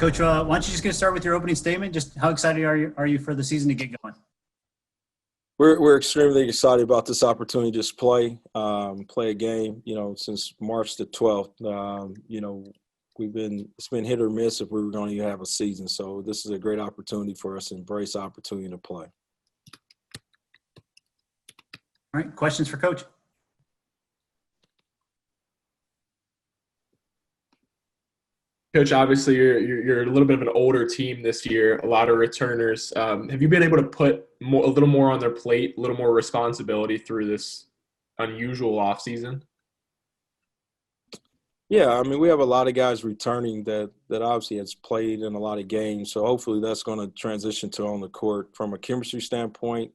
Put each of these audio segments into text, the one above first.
Coach, why don't you just get started with your opening statement? Just how excited are you for the season to get going? We're extremely excited about this opportunity to just play a game. Since March the 12th, it's been hit or miss if we were going to have a season. So this is a great opportunity for us to embrace the opportunity to play. All right, questions for Coach? Coach, obviously you're a little bit of an older team this year, a lot of returners. Have you been able to put a little more on their plate, a little more responsibility through this unusual offseason? Yeah, I mean, we have a lot of guys returning that obviously has played in a lot of games. So hopefully that's going to transition to on the court from a chemistry standpoint,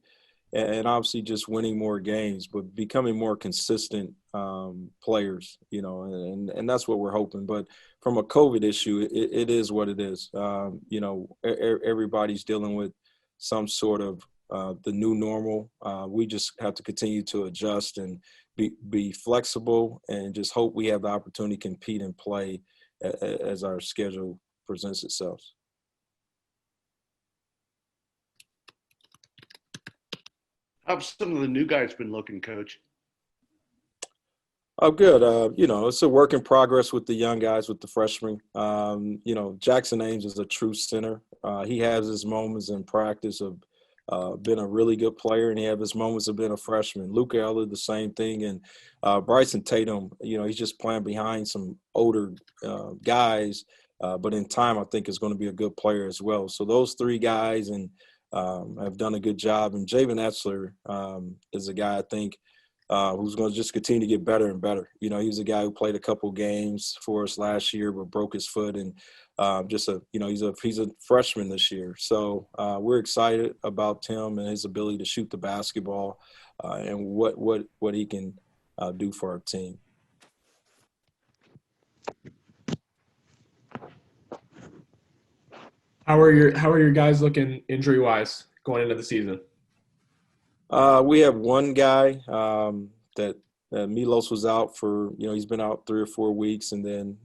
and obviously just winning more games, but becoming more consistent players, and that's what we're hoping. But from a COVID issue, it is what it is. Everybody's dealing with some sort of the new normal. We just have to continue to adjust and be flexible and just hope we have the opportunity to compete and play as our schedule presents itself. How's some of the new guys been looking, Coach? Oh, good. It's a work in progress with the young guys, with the freshmen. Jackson Ames is a true center. He has his moments in practice of been a really good player, and he has his moments of being a freshman. Luca Eller, the same thing. And Bryson Tatum, he's just playing behind some older guys, but in time I think is going to be a good player as well. So those three guys have done a good job. And Javen Etzler is a guy I think who's going to just continue to get better and better. He was a guy who played a couple games for us last year but broke his foot, and he's a freshman this year. So we're excited about him and his ability to shoot the basketball and what he can do for our team. How are your guys looking injury wise going into the season? We have one guy that Milos was out for, he's been out 3 or 4 weeks, and then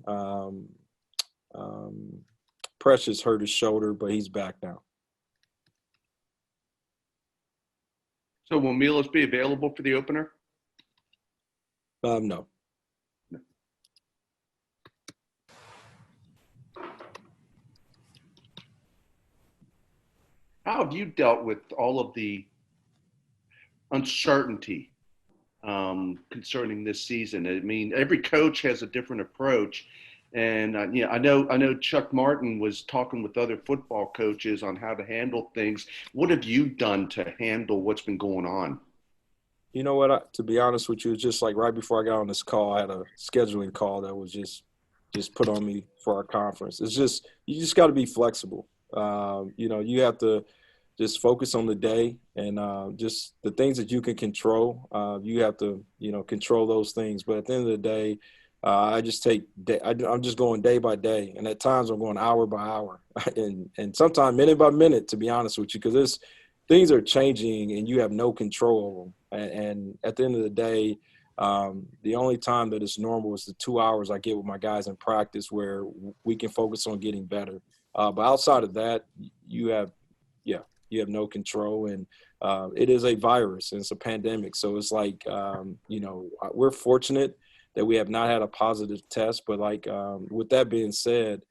Precious hurt his shoulder, but he's back now. So will Milos be available for the opener? No. How have you dealt with all of the uncertainty concerning this season? I mean, every coach has a different approach, and I know Chuck Martin was talking with other football coaches on how to handle things. What have you done to handle what's been going on? You know what? To be honest with you, it's just like right before I got on this call, I had a scheduling call that was just put on me for our conference. It's just you just got to be flexible. You have to just focus on the day and just the things that you can control. You have to, control those things. But at the end of the day, I just I'm just going day by day. And at times I'm going hour by hour and sometimes minute by minute, to be honest with you, because things are changing and you have no control over them. And at the end of the day, the only time that it's normal is the 2 hours I get with my guys in practice where we can focus on getting better. But outside of that, you have no control, and it is a virus and it's a pandemic. So it's like, we're fortunate that we have not had a positive test, but with that being said,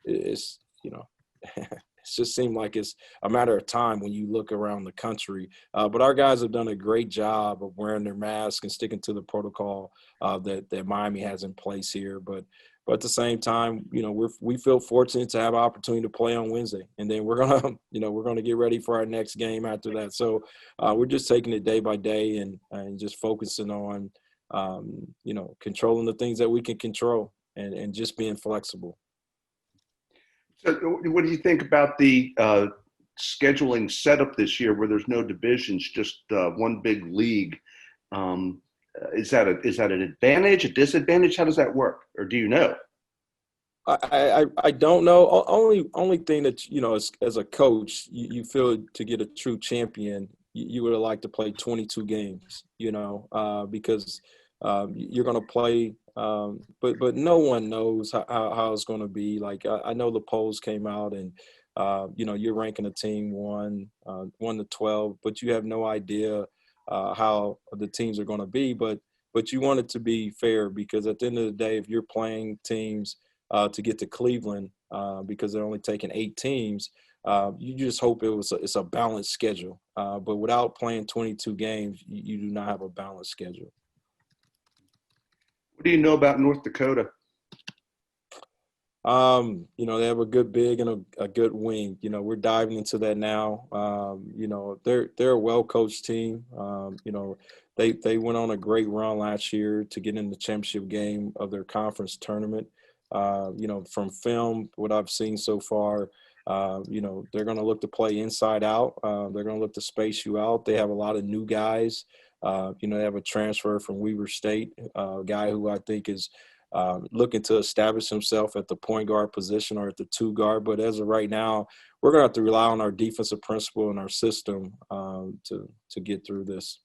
it's, it just seemed like it's a matter of time when you look around the country. But our guys have done a great job of wearing their masks and sticking to the protocol that Miami has in place here. But at the same time, we feel fortunate to have an opportunity to play on Wednesday, and then we're gonna get ready for our next game after that. So we're just taking it day by day and just focusing on controlling the things that we can control and just being flexible. So what do you think about the scheduling setup this year where there's no divisions, just one big league? Is that an advantage, a disadvantage? How does that work, or do you know? I don't know. Only thing that as a coach, you feel to get a true champion, you would have liked to play 22 games. Because you're going to play. But no one knows how it's going to be. Like I know the polls came out, and you're ranking a team 1 to 12, but you have no idea how the teams are going to be. But you want it to be fair, because at the end of the day, if you're playing teams to get to Cleveland, because they're only taking 8 teams, you just hope it's a balanced schedule. But without playing 22 games, you do not have a balanced schedule. What do you know about North Dakota? They have a good big and a good wing. We're diving into that now. They're a well-coached team. They went on a great run last year to get in the championship game of their conference tournament. From film, what I've seen so far, they're going to look to play inside out. They're going to look to space you out. They have a lot of new guys. They have a transfer from Weber State, a guy who I think is looking to establish himself at the point guard position or at the 2 guard. But as of right now, we're going to have to rely on our defensive principle and our system to get through this.